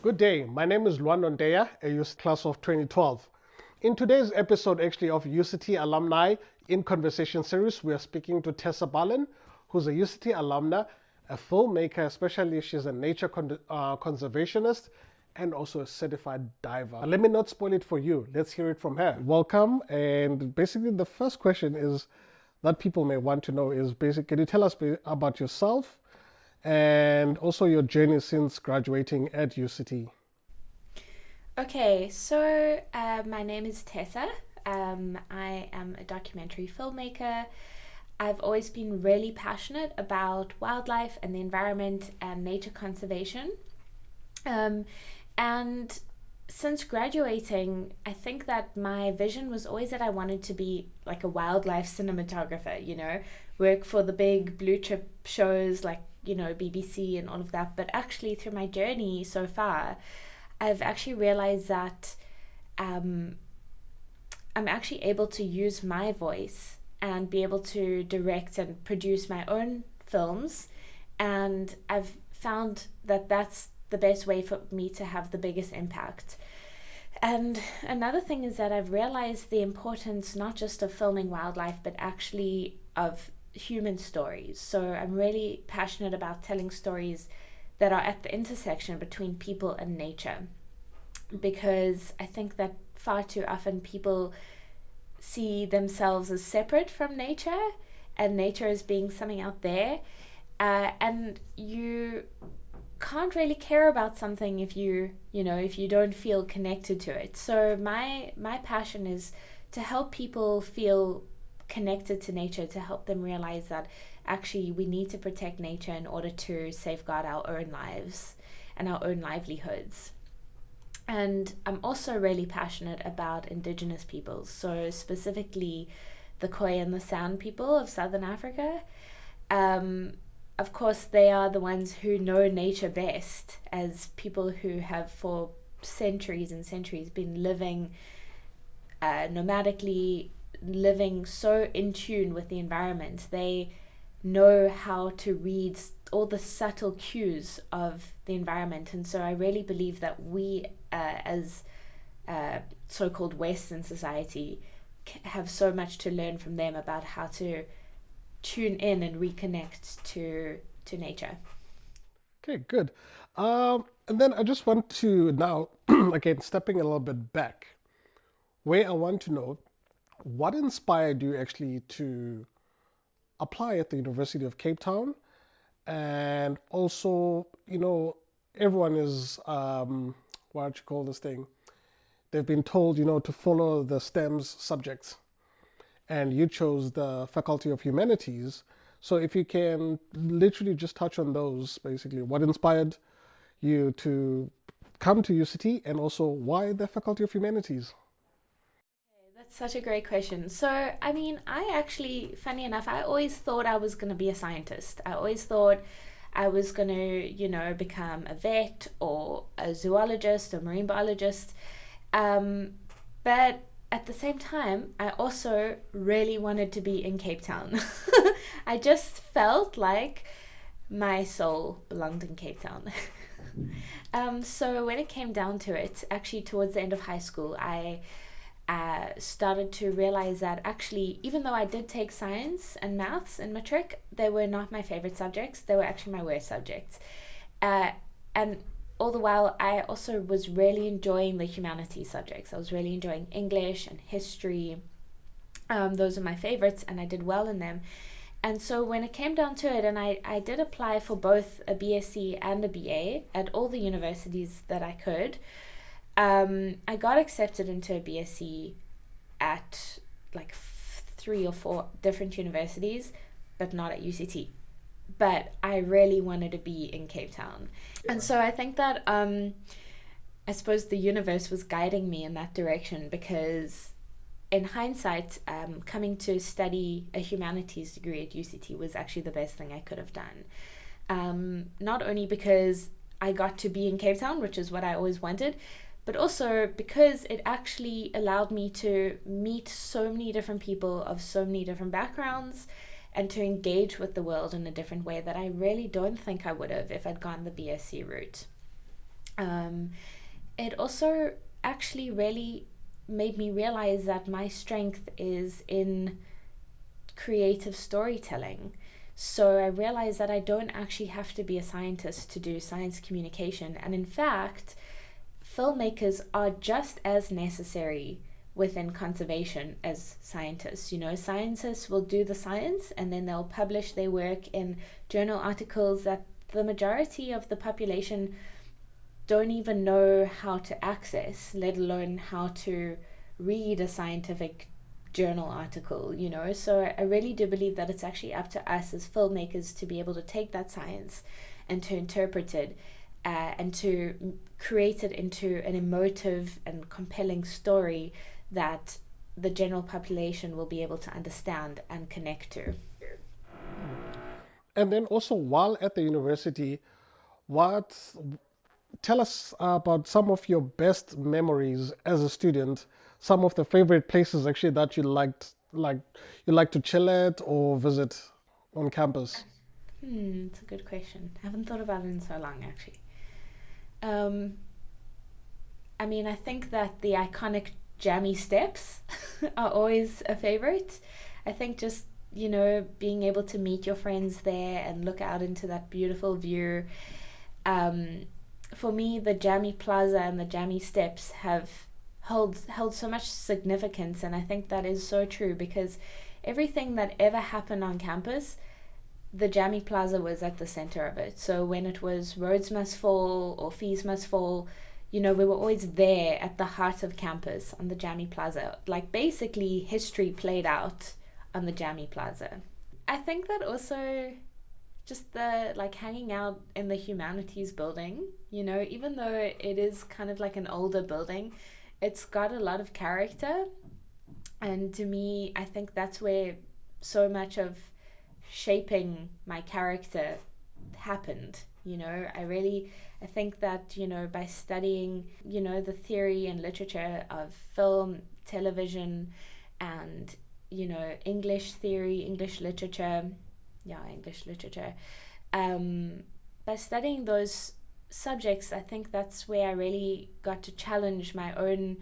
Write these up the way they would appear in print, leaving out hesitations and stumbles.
Good day. My name is Luan Ondeya, a UCT class of 2012. In today's episode, actually, of UCT Alumni in Conversation series, we are speaking to Tessa Barlin, who's a UCT alumna, a filmmaker, especially she's a nature conservationist, and also a certified diver. Let me not spoil it for you. Let's hear it from her. Welcome. And basically, the first question is that people may want to know is basically, can you tell us about yourself and also your journey since graduating at UCT? Okay, so my name is Tessa. I am a documentary filmmaker. I've always been really passionate about wildlife and the environment and nature conservation. Um, and since graduating, I think that my vision was always that I wanted to be like a wildlife cinematographer, work for the big blue chip shows like, BBC and all of that. But actually, through my journey so far, I've actually realized that um, I'm actually able to use my voice and be able to direct and produce my own films. And I've found that that's the best way for me to have the biggest impact. And another thing is that I've realized the importance not just of filming wildlife, but actually of human stories. So I'm really passionate about telling stories that are at the intersection between people and nature, because I think that far too often people see themselves as separate from nature and nature as being something out there. And you can't really care about something if you don't feel connected to it. So my passion is to help people feel connected to nature, to help them realize that actually we need to protect nature in order to safeguard our own lives and our own livelihoods. And I'm also really passionate about indigenous peoples, so specifically the Khoi and the San people of Southern Africa. Um, of course, they are the ones who know nature best, as people who have for centuries and centuries been living nomadically, living so in tune with the environment. They know how to read all the subtle cues of the environment. And so I really believe that we, as so-called Western society, have so much to learn from them about how to tune in and reconnect to nature. Okay, good. And then I just want to now, again, stepping a little bit back, where I want to know what inspired you actually to apply at the University of Cape Town, and also, everyone is what you call this thing. They've been told, to follow the STEM's subjects, and you chose the Faculty of Humanities. So if you can literally just touch on those, basically, what inspired you to come to UCT, and also why the Faculty of Humanities? That's such a great question. So, I mean, I actually, funny enough, I always thought I was going to be a scientist. I always thought I was going to, become a vet or a zoologist or marine biologist. Um, but at the same time, I also really wanted to be in Cape Town. I just felt like my soul belonged in Cape Town. So when it came down to it, actually towards the end of high school, I started to realize that actually, even though I did take science and maths in matric, they were not my favorite subjects. They were actually my worst subjects. And all the while, I also was really enjoying the humanities subjects. I was really enjoying English and history. Those are my favorites, and I did well in them. And so when it came down to it, and I did apply for both a BSc and a BA at all the universities that I could, I got accepted into a BSc at like three or four different universities, but not at UCT. But I really wanted to be in Cape Town. And so I think that I suppose the universe was guiding me in that direction, because in hindsight, coming to study a humanities degree at UCT was actually the best thing I could have done. Not only because I got to be in Cape Town, which is what I always wanted, but also because it actually allowed me to meet so many different people of so many different backgrounds and to engage with the world in a different way that I really don't think I would have if I'd gone the BSc route. Um, it also actually really made me realize that my strength is in creative storytelling. So I realized that I don't actually have to be a scientist to do science communication. And in fact, filmmakers are just as necessary within conservation as scientists. You know, scientists will do the science and then they'll publish their work in journal articles that the majority of the population don't even know how to access, let alone how to read a scientific journal article, you know. So I really do believe that it's actually up to us as filmmakers to be able to take that science and to interpret it and to create it into an emotive and compelling story that the general population will be able to understand and connect to. And then also, while at the university, what tell us about some of your best memories as a student, some of the favorite places actually that you like to chill at or visit on campus. It's a good question. I haven't thought about it in so long, actually. Um, I mean, I think that the iconic jammy steps are always a favorite. I think just, you know, being able to meet your friends there and look out into that beautiful view. Um, for me, the Jammy Plaza and the Jammy Steps have held so much significance, and I think that is so true because everything that ever happened on campus, the Jammy Plaza was at the center of it. So when it was Roads Must Fall or Fees Must Fall, you know, we were always there at the heart of campus on the Jammy Plaza. Like basically history played out on the Jammy Plaza. I think that also just the like hanging out in the humanities building, you know, even though it is kind of like an older building, it's got a lot of character. And to me, I think that's where so much of shaping my character happened. You know, I think that, you know, by studying, you know, the theory and literature of film, television, and, you know, English theory, English literature, yeah, English literature, um, by studying those subjects, I think that's where I really got to challenge my own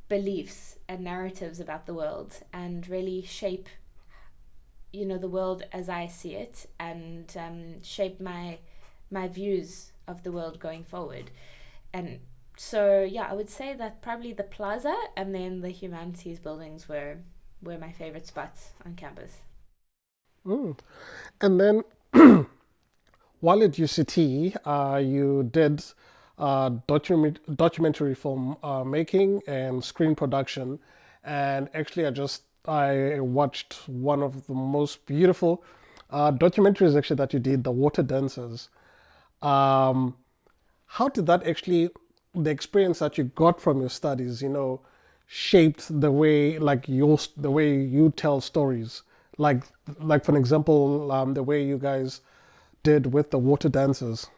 beliefs and narratives about the world and really shape, you know, the world as I see it, and shape my views of the world going forward. And so yeah, I would say that probably the plaza and then the humanities buildings were my favorite spots on campus. Mm. And then while at UCT, you did documentary film making and screen production. And actually, I watched one of the most beautiful documentaries actually that you did, The Water Dancers. Um, how did that actually, the experience that you got from your studies, you know, shaped the way the way you tell stories? Like like for an example, the way you guys did with the water dancers.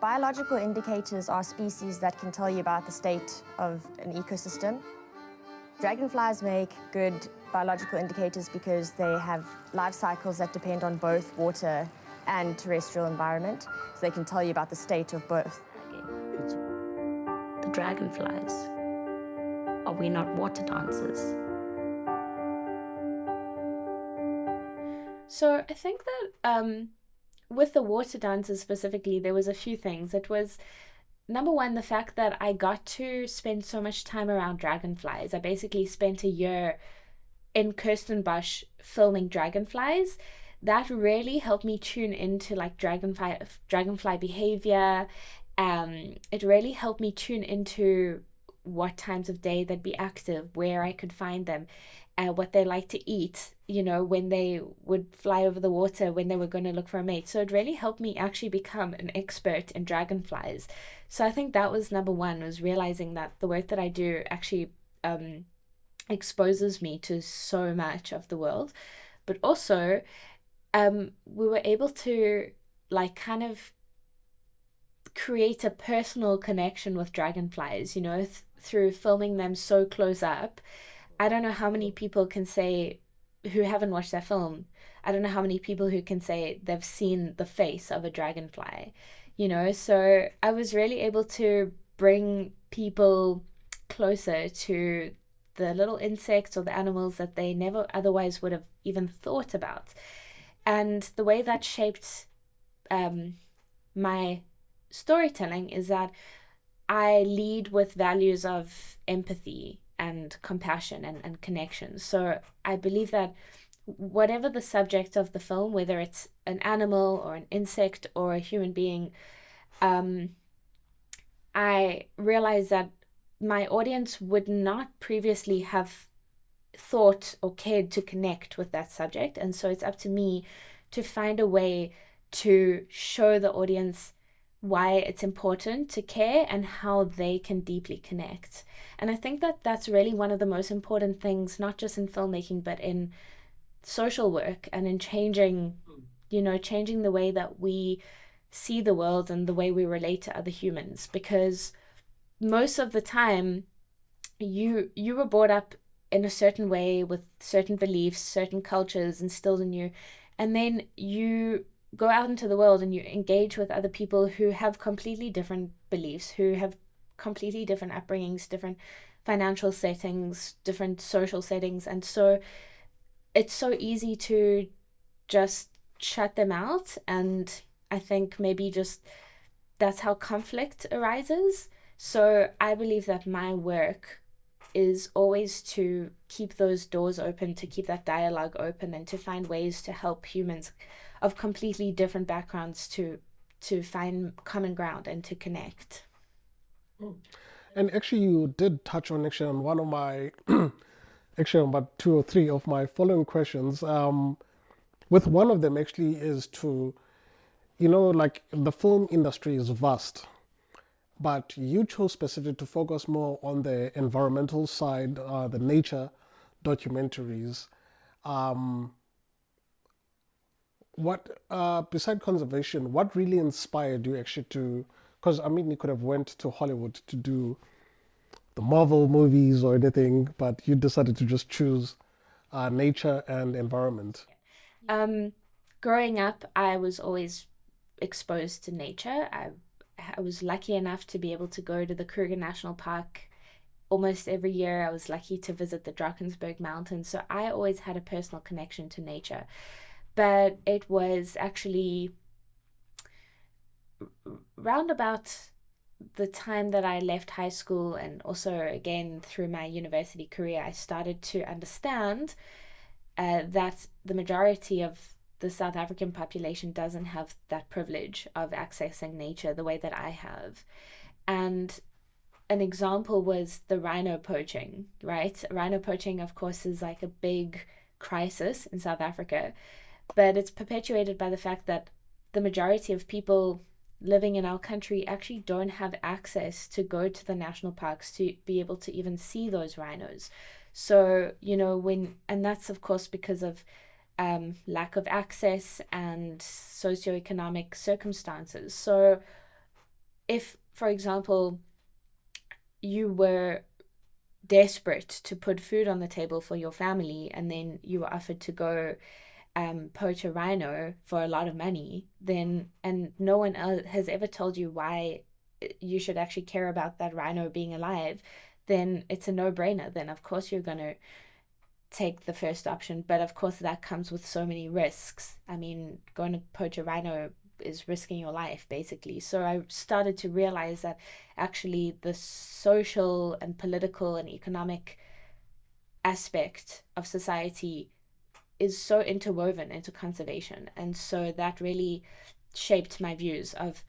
Biological indicators are species that can tell you about the state of an ecosystem. Dragonflies make good biological indicators because they have life cycles that depend on both water and terrestrial environment, so they can tell you about the state of both. It's the dragonflies. Are we not water dancers? So I think that with the water dancers specifically, there was a few things. It was number one, the fact that I got to spend so much time around dragonflies. I basically spent a year in Kirstenbosch filming dragonflies. That really helped me tune into like dragonfly behavior. It really helped me tune into what times of day they'd be active, where I could find them, what they like to eat, you know, when they would fly over the water, when they were going to look for a mate. So it really helped me actually become an expert in dragonflies. So I think that was number one, was realizing that the work that I do actually exposes me to so much of the world. But also, we were able to like kind of create a personal connection with dragonflies, you know, through filming them so close up. I don't know how many people can say who haven't watched that film. I don't know how many people who can say they've seen the face of a dragonfly. So I was really able to bring people closer to the little insects or the animals that they never otherwise would have even thought about. And the way that shaped my storytelling is that I lead with values of empathy and compassion and connection. So I believe that whatever the subject of the film, whether it's an animal or an insect or a human being, I realize that my audience would not previously have thought or cared to connect with that subject. And so it's up to me to find a way to show the audience why it's important to care and how they can deeply connect. And I think that that's really one of the most important things, not just in filmmaking, but in social work and in changing the way that we see the world and the way we relate to other humans. Because most of the time you were brought up in a certain way with certain beliefs, certain cultures instilled in you, and then you go out into the world and you engage with other people who have completely different beliefs, who have completely different upbringings, different financial settings, different social settings. And so it's so easy to just shut them out. And I think maybe just that's how conflict arises. So I believe that my work is always to keep those doors open, to keep that dialogue open, and to find ways to help humans of completely different backgrounds to find common ground and to connect. And actually, you did touch on actually on one of my, actually about two or three of my following questions. With one of them actually is to, like the film industry is vast, but you chose specifically to focus more on the environmental side, the nature documentaries. What beside conservation, what really inspired you actually to? Because I mean, you could have went to Hollywood to do the Marvel movies or anything, but you decided to just choose nature and environment. Growing up, I was always exposed to nature. I was lucky enough to be able to go to the Kruger National Park almost every year. I was lucky to visit the Drakensberg Mountains. So I always had a personal connection to nature. But it was actually round about the time that I left high school, and also again through my university career, I started to understand that the majority of the South African population doesn't have that privilege of accessing nature the way that I have. And an example was the rhino poaching, right? Rhino poaching, of course, is like a big crisis in South Africa, but it's perpetuated by the fact that the majority of people living in our country actually don't have access to go to the national parks to be able to even see those rhinos. So, and that's of course because of lack of access and socioeconomic circumstances. So, if, for example, you were desperate to put food on the table for your family and then you were offered to go poach a rhino for a lot of money, then, and no one else has ever told you why you should actually care about that rhino being alive, then it's a no-brainer. Then of course you're going to take the first option. But of course that comes with so many risks. I mean, going to poach a rhino is risking your life basically. So I started to realize that actually the social and political and economic aspect of society is so interwoven into conservation. And so that really shaped my views of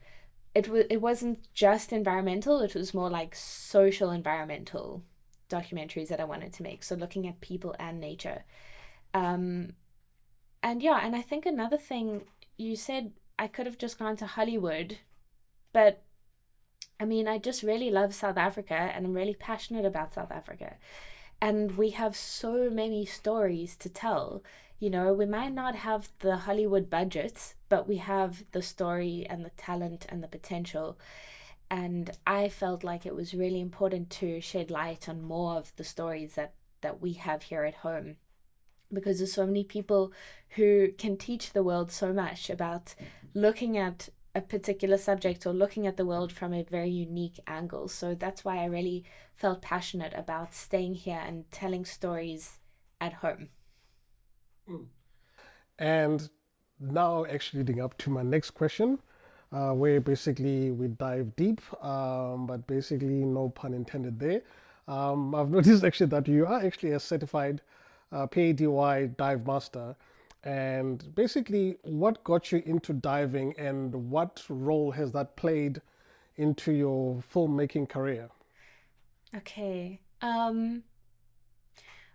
it wasn't just environmental, it was more like social environmental documentaries that I wanted to make. So looking at people and nature. And I think another thing you said, I could have just gone to Hollywood, but I mean, I just really love South Africa and I'm really passionate about South Africa. And we have so many stories to tell. We might not have the Hollywood budgets, but we have the story and the talent and the potential. And I felt like it was really important to shed light on more of the stories that we have here at home, because there's so many people who can teach the world so much about looking at a particular subject or looking at the world from a very unique angle. So that's why I really felt passionate about staying here and telling stories at home. And now, actually, leading up to my next question, where basically we dive deep, but basically, no pun intended there. I've noticed actually that you are actually a certified PADY dive master. And basically, what got you into diving and what role has that played into your filmmaking career? Okay.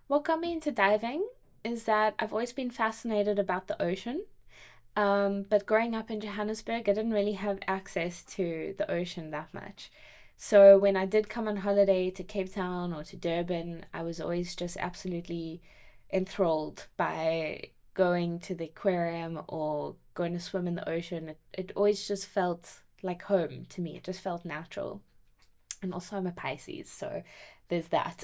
What got me into diving is that I've always been fascinated about the ocean. But growing up in Johannesburg, I didn't really have access to the ocean that much. So when I did come on holiday to Cape Town or to Durban, I was always just absolutely enthralled by going to the aquarium or going to swim in the ocean. It always just felt like home to me. It just felt natural. And also I'm a Pisces, so there's that.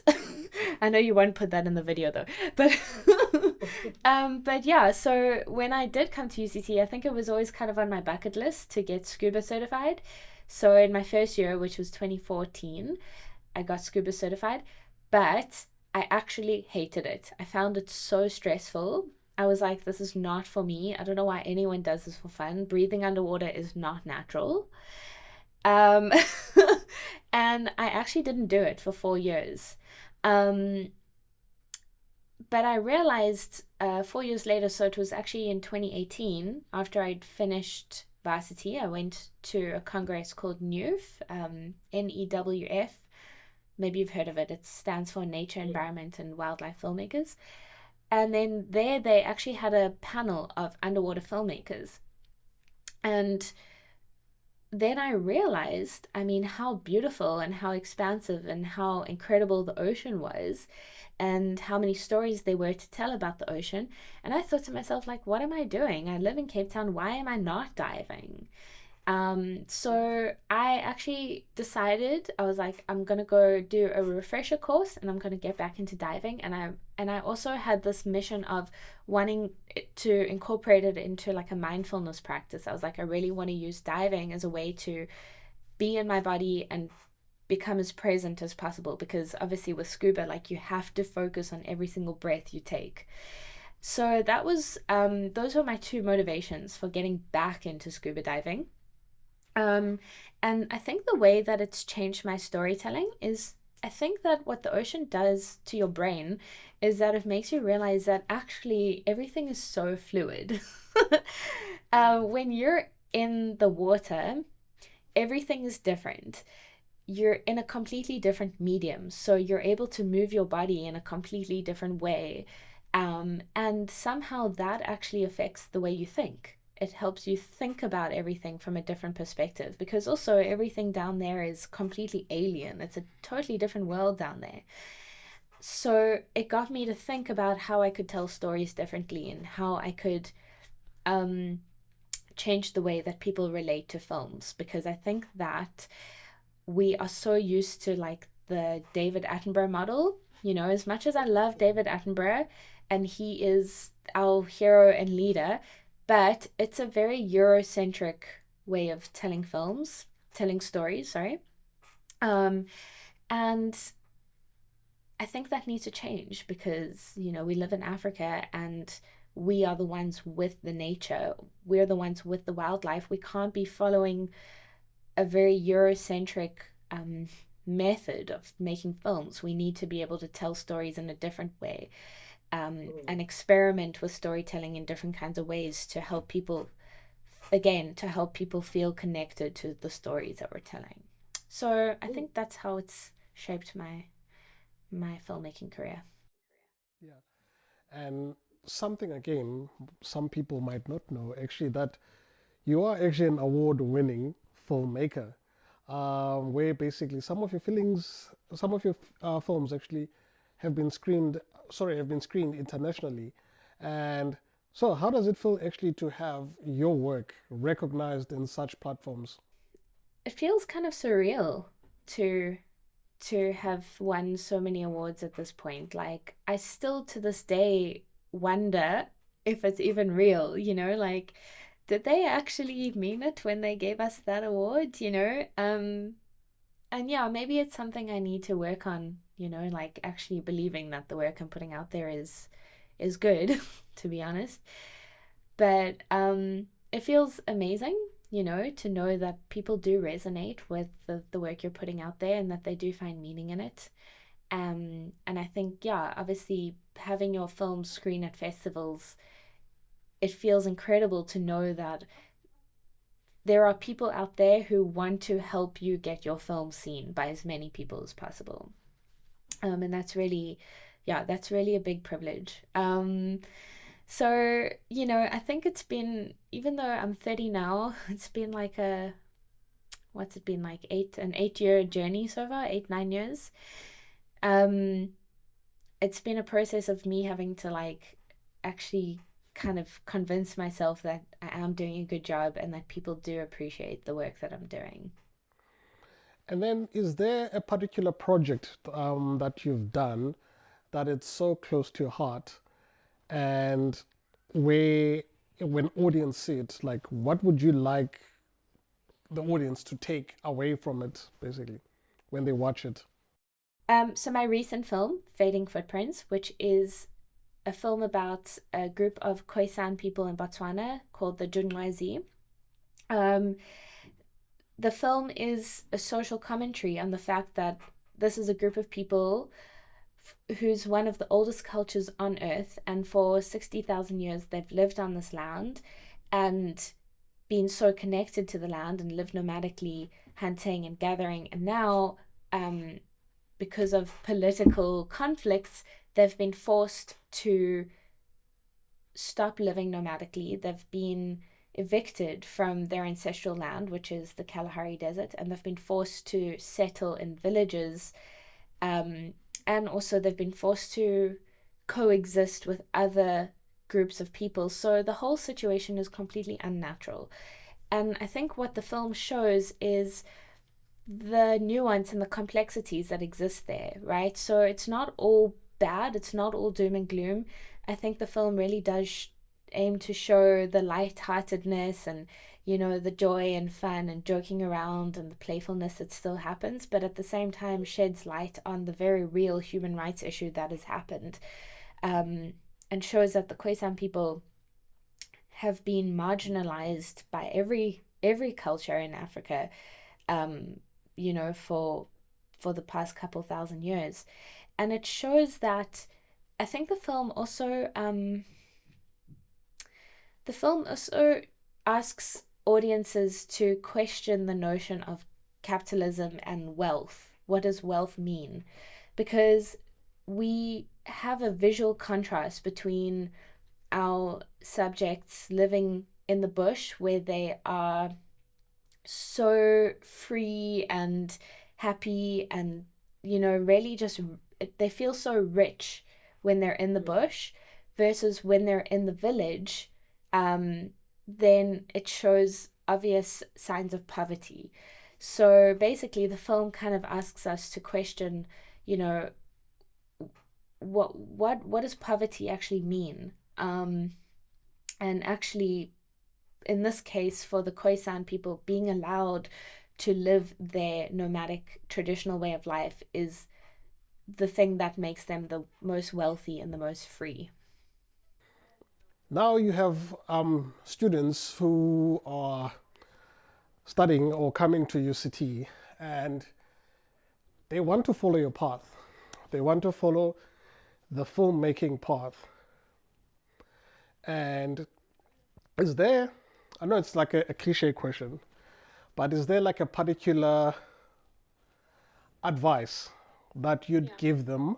I know you won't put that in the video though, but but yeah. So when I did come to UCT, I think it was always kind of on my bucket list to get scuba certified. So in my first year, which was 2014, I got scuba certified, but I actually hated it. I found it so stressful. I was like, this is not for me. I don't know why anyone does this for fun. Breathing underwater is not natural. Um, and I actually didn't do it for 4 years. Um, but I realized 4 years later, so it was actually in 2018, after I'd finished varsity, I went to a congress called NEWF, NEWF. Maybe you've heard of it. It stands for Nature, Environment, and Wildlife Filmmakers. And then there they actually had a panel of underwater filmmakers. And then I realized, I mean, how beautiful and how expansive and how incredible the ocean was, and how many stories there were to tell about the ocean. And I thought to myself, like, what am I doing? I live in Cape Town. Why am I not diving? So I actually decided, I was like, I'm gonna go do a refresher course and I'm gonna get back into diving. And I also had this mission of wanting to incorporate it into like a mindfulness practice. I was like, I really want to use diving as a way to be in my body and become as present as possible, because obviously with scuba, like, you have to focus on every single breath you take. So that was those were my two motivations for getting back into scuba diving. Um, and I think the way that it's changed my storytelling is, I think that what the ocean does to your brain is that it makes you realize that actually everything is so fluid. When you're in the water, everything is different. You're in a completely different medium, so you're able to move your body in a completely different way. And somehow that actually affects the way you think. It helps you think about everything from a different perspective, because also everything down there is completely alien. It's a totally different world down there. So it got me to think about how I could tell stories differently and how I could change the way that people relate to films, because I think that we are so used to like the David Attenborough model. You know, as much as I love David Attenborough and he is our hero and leader, but it's a very Eurocentric way of telling stories, sorry. And I think that needs to change, because, you know, we live in Africa and we are the ones with the nature. We're the ones with the wildlife. We can't be following a very Eurocentric method of making films. We need to be able to tell stories in a different way, and experiment with storytelling in different kinds of ways to help people, again, to help people feel connected to the stories that we're telling. So I think that's how it's shaped my filmmaking career. Yeah. And something again, some people might not know actually, that you are actually an award-winning filmmaker, where basically some of your films actually have been screened internationally. And so, how does it feel actually to have your work recognized in such platforms? It feels kind of surreal to have won so many awards at this point. Like, I still to this day wonder if it's even real, you know, like did they actually mean it when they gave us that award, and yeah, maybe it's something I need to work on, like actually believing that the work I'm putting out there is good, to be honest. But it feels amazing, to know that people do resonate with the work you're putting out there and that they do find meaning in it. And I think, yeah, obviously having your film screen at festivals, it feels incredible to know that there are people out there who want to help you get your film seen by as many people as possible. And that's really, yeah, that's really a big privilege. So, I think it's been, even though I'm 30 now, it's been like what's it been like, an 8-year journey so far, 8, 9 years. It's been a process of me having to like actually kind of convince myself that I am doing a good job and that people do appreciate the work that I'm doing. And then, is there a particular project that you've done that it's so close to your heart, and where, when audience see it, like, what would you like the audience to take away from it, basically, when they watch it? So my recent film, Fading Footprints, which is a film about a group of Khoisan people in Botswana called the Junwazi. Um, the film is a social commentary on the fact that this is a group of people who's one of the oldest cultures on earth, and for 60,000 years they've lived on this land and been so connected to the land and lived nomadically, hunting and gathering. And now, because of political conflicts, they've been forced to stop living nomadically. They've been evicted from their ancestral land, which is the Kalahari Desert, and they've been forced to settle in villages. And also, they've been forced to coexist with other groups of people. So the whole situation is completely unnatural. And I think what the film shows is the nuance and the complexities that exist there, right? So it's not all bad, it's not all doom and gloom. I think the film really does aim to show the lightheartedness and, the joy and fun and joking around and the playfulness that still happens, but at the same time sheds light on the very real human rights issue that has happened, and shows that the Khoisan people have been marginalized by every culture in Africa, for the past couple thousand years. And it shows that I think the film also asks audiences to question the notion of capitalism and wealth. What does wealth mean? Because we have a visual contrast between our subjects living in the bush, where they are so free and happy and, really just, they feel so rich when they're in the bush, versus when they're in the village, then it shows obvious signs of poverty. So basically the film kind of asks us to question, you know what does poverty actually mean, and actually, in this case, for the Khoisan people, being allowed to live their nomadic traditional way of life is the thing that makes them the most wealthy and the most free. Now you have students who are studying or coming to UCT, and they want to follow your path. They want to follow the filmmaking path. And is there, I know it's like a cliche question, but is there like a particular advice that you'd give them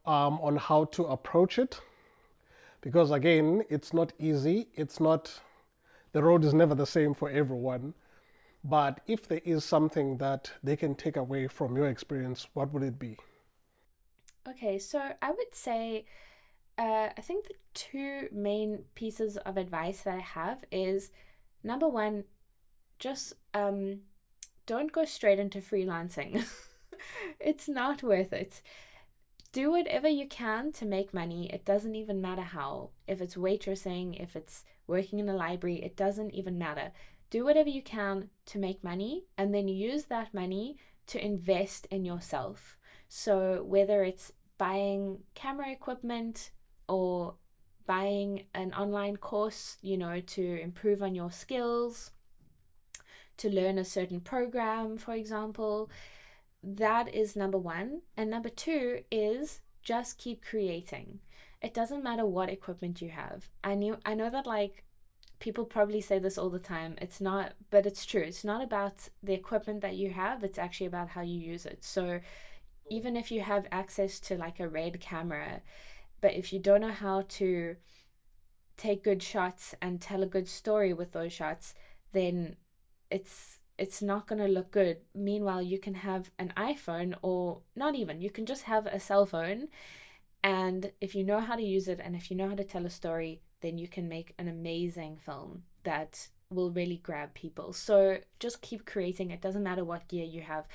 on how to approach it? Because again, it's not easy. It's not, the road is never the same for everyone. But if there is something that they can take away from your experience, what would it be? Okay, so I would say, I think the two main pieces of advice that I have is, number one, just don't go straight into freelancing. It's not worth it. do whatever you can to make money. It doesn't even matter how. If it's waitressing, if it's working in a library, it doesn't even matter. Do whatever you can to make money, and then use that money to invest in yourself. So whether it's buying camera equipment or buying an online course, to improve on your skills, to learn a certain program, for example, that is number one. And number two is just keep creating. It doesn't matter what equipment you have. I know that like people probably say this all the time. It's not, but it's true. It's not about the equipment that you have. It's actually about how you use it. So even if you have access to like a red camera, but if you don't know how to take good shots and tell a good story with those shots, then it's not going to look good. Meanwhile, you can have an iPhone, or not even, you can just have a cell phone, and if you know how to use it and if you know how to tell a story, then you can make an amazing film that will really grab people. So just keep creating. It doesn't matter what gear you have.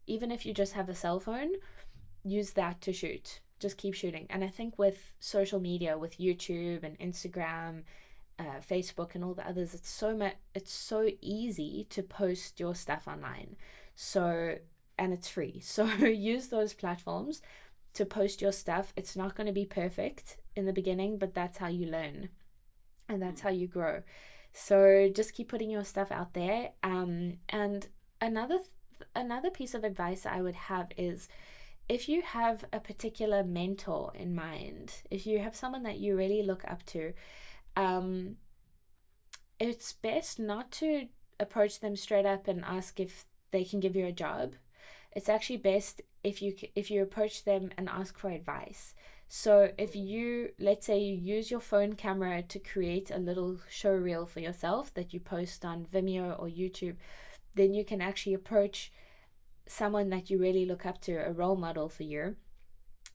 Even if you just have a cell phone, use that to shoot. Just keep shooting. And I think with social media, with YouTube and Instagram, Facebook and all the others, it's so easy to post your stuff online. So, and it's free. So use those platforms to post your stuff. It's not going to be perfect in the beginning, but that's how you learn and that's how you grow. So just keep putting your stuff out there. And another piece of advice I would have is, if you have a particular mentor in mind, if you have someone that you really look up to, it's best not to approach them straight up and ask if they can give you a job. It's actually best if you approach them and ask for advice. So if let's say you use your phone camera to create a little show reel for yourself that you post on Vimeo or YouTube, then you can actually approach someone that you really look up to, a role model for you,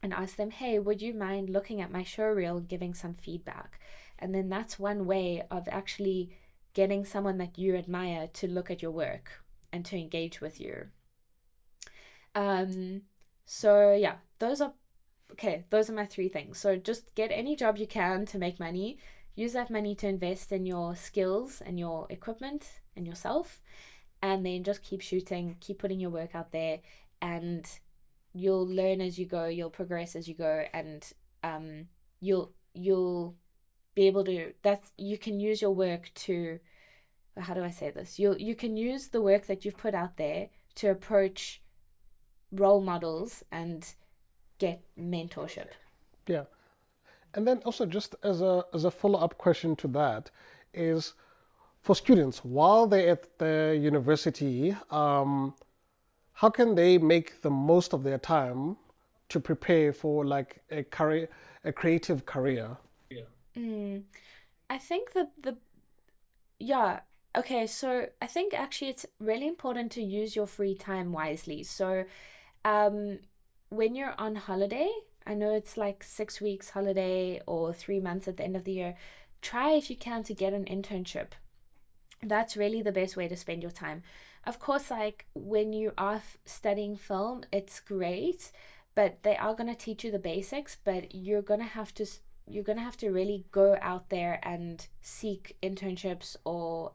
and ask them, hey, would you mind looking at my show reel and giving some feedback? And then that's one way of actually getting someone that you admire to look at your work and to engage with you. So yeah, those are my 3 things. So just get any job you can to make money. Use that money to invest in your skills and your equipment and yourself. And then just keep shooting, keep putting your work out there, and you'll learn as you go, you'll progress as you go, and you'll be able to, you can use your work to, how do I say this? You can use the work that you've put out there to approach role models and get mentorship. Yeah. And then also, just as a follow-up question to that, is for students while they're at the university, how can they make the most of their time to prepare for like a creative career? I think so I think actually it's really important to use your free time wisely. So when you're on holiday, I know it's like 6 weeks holiday or 3 months at the end of the year, try if you can to get an internship. That's really the best way to spend your time. Of course, like when you are studying film, it's great, but they are going to teach you the basics, but you're going to have to really go out there and seek internships or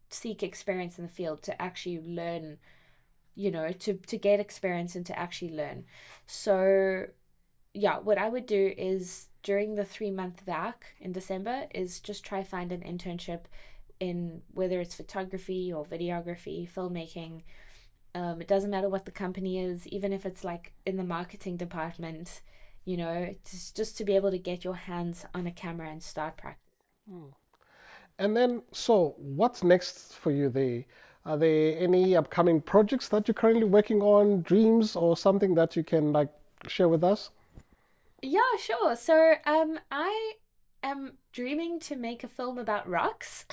seek experience in the field to actually learn, to get experience and to actually learn. So yeah, what I would do is during the 3-month vac in December is just try find an internship in whether it's photography or videography, filmmaking. It doesn't matter what the company is, even if it's like in the marketing department, it's just to be able to get your hands on a camera and start practice. And then, so what's next for you there? Are there any upcoming projects that you're currently working on, dreams or something that you can like share with us? Yeah, sure. So I am dreaming to make a film about rocks.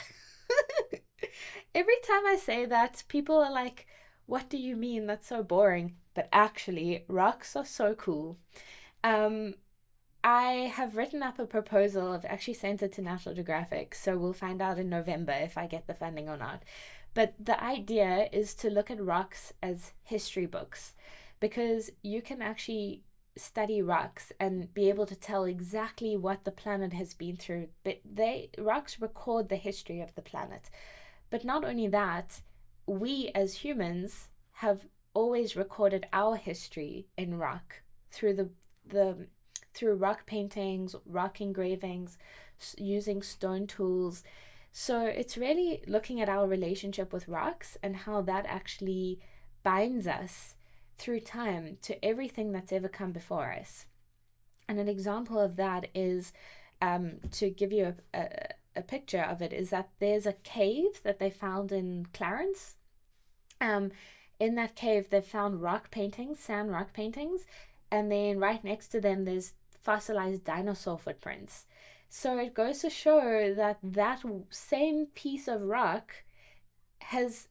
Every time I say that, people are like, what do you mean? That's so boring. But actually, rocks are so cool. I have written up a proposal. I've actually sent it to National Geographic, so we'll find out in November if I get the funding or not. But the idea is to look at rocks as history books, because you can actually study rocks and be able to tell exactly what the planet has been through. But rocks record the history of the planet. But not only that, we as humans have always recorded our history in rock through through rock paintings, rock engravings, using stone tools. So it's really looking at our relationship with rocks and how that actually binds us through time to everything that's ever come before us. And an example of that is, to give you a picture of it, is that there's a cave that they found in Clarence. In that cave, they found rock paintings, sand rock paintings, and then right next to them, there's fossilized dinosaur footprints. So it goes to show that that same piece of rock has,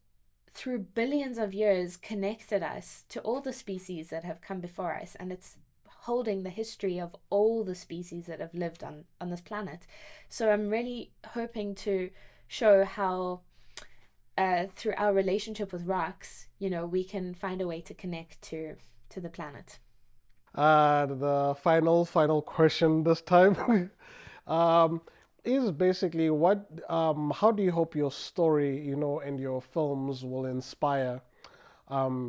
through billions of years, connected us to all the species that have come before us, and it's holding the history of all the species that have lived on this planet. So I'm really hoping to show how through our relationship with rocks, we can find a way to connect to the planet. The final question this time is basically how do you hope your story, and your films will inspire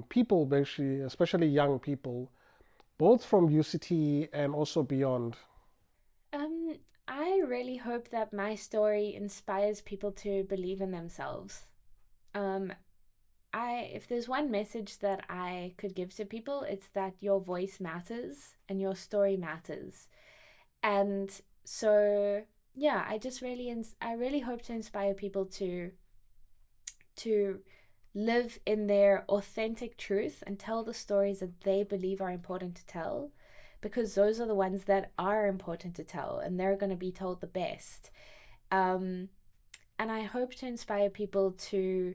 people, basically, especially young people, both from UCT and also beyond? I really hope that my story inspires people to believe in themselves. If there's one message that I could give to people, it's that your voice matters and your story matters. And so, yeah, I really hope to inspire people to live in their authentic truth and tell the stories that they believe are important to tell, because those are the ones that are important to tell, and they're going to be told the best. And I hope to inspire people to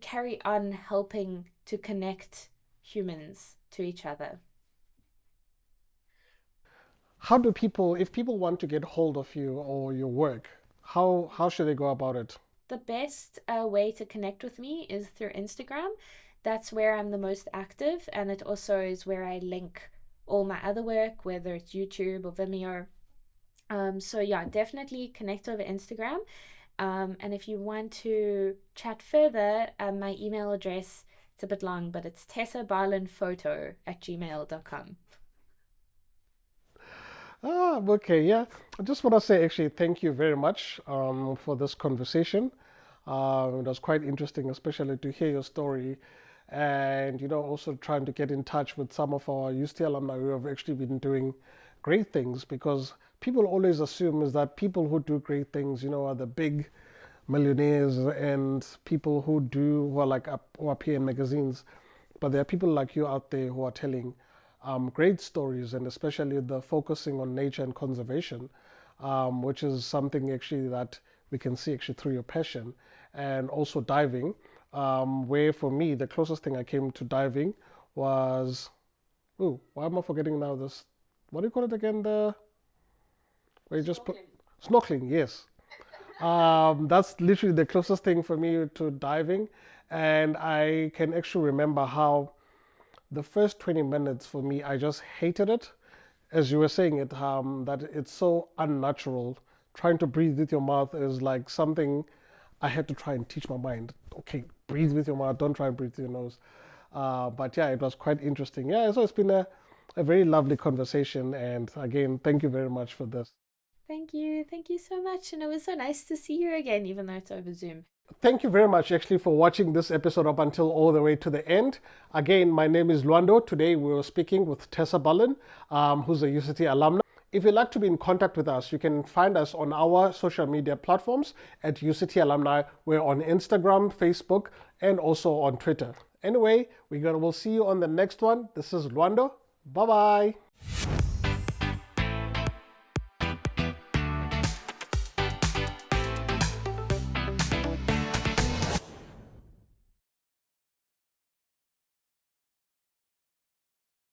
carry on helping to connect humans to each other. How do people, if people want to get hold of you or your work, how should they go about it? The best way to connect with me is through Instagram. That's where I'm the most active, and it also is where I link all my other work, whether it's YouTube or Vimeo. So yeah, definitely connect over Instagram. And if you want to chat further, my email address, it's a bit long, but it's tessabarlinphoto@gmail.com. Okay, yeah. I just want to say actually thank you very much for this conversation. It was quite interesting, especially to hear your story, and also trying to get in touch with some of our UCT alumni who have actually been doing great things, because people always assume is that people who do great things, are the big millionaires and people who are like who appear in magazines, but there are people like you out there who are telling great stories, and especially the focusing on nature and conservation, which is something actually that we can see actually through your passion, and also diving, where for me the closest thing I came to diving was, why am I forgetting now this? What do you call it again? Where you just put snorkeling. Yes, that's literally the closest thing for me to diving, and I can actually remember how the first 20 minutes for me, I just hated it. As you were saying it, that it's so unnatural. Trying to breathe with your mouth is like something I had to try and teach my mind. Okay, breathe with your mouth, don't try and breathe with your nose. But yeah, it was quite interesting. Yeah, so it's been a very lovely conversation. And again, thank you very much for this. Thank you so much, and it was so nice to see you again, even though it's over Zoom. Thank you very much actually for watching this episode up until all the way to the end. Again, my name is Luando. Today we were speaking with Tessa Barlin, who's a UCT alumna. If you'd like to be in contact with us, you can find us on our social media platforms at UCT Alumni. We're on Instagram, Facebook, and also on Twitter. Anyway, we'll see you on the next one. This is Luando. Bye-bye.